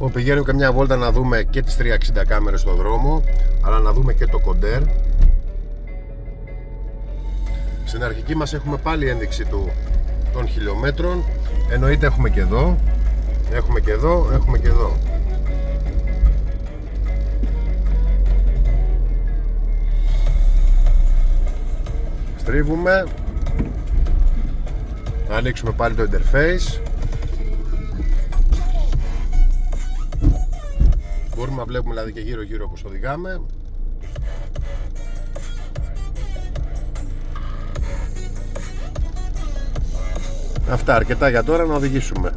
Πηγαίνουμε καμιά βόλτα να δούμε και τις 360 κάμερες στον δρόμο, αλλά να δούμε και το κοντέρ. Στην αρχική μας έχουμε πάλι ένδειξη των χιλιόμετρων. Εννοείται έχουμε και εδώ, έχουμε και εδώ, έχουμε και εδώ. Στρίβουμε. Θα ανοίξουμε πάλι το interface. Μπορούμε να βλέπουμε δηλαδή και γύρω γύρω όπως οδηγάμε. Αυτά, αρκετά για τώρα, να οδηγήσουμε.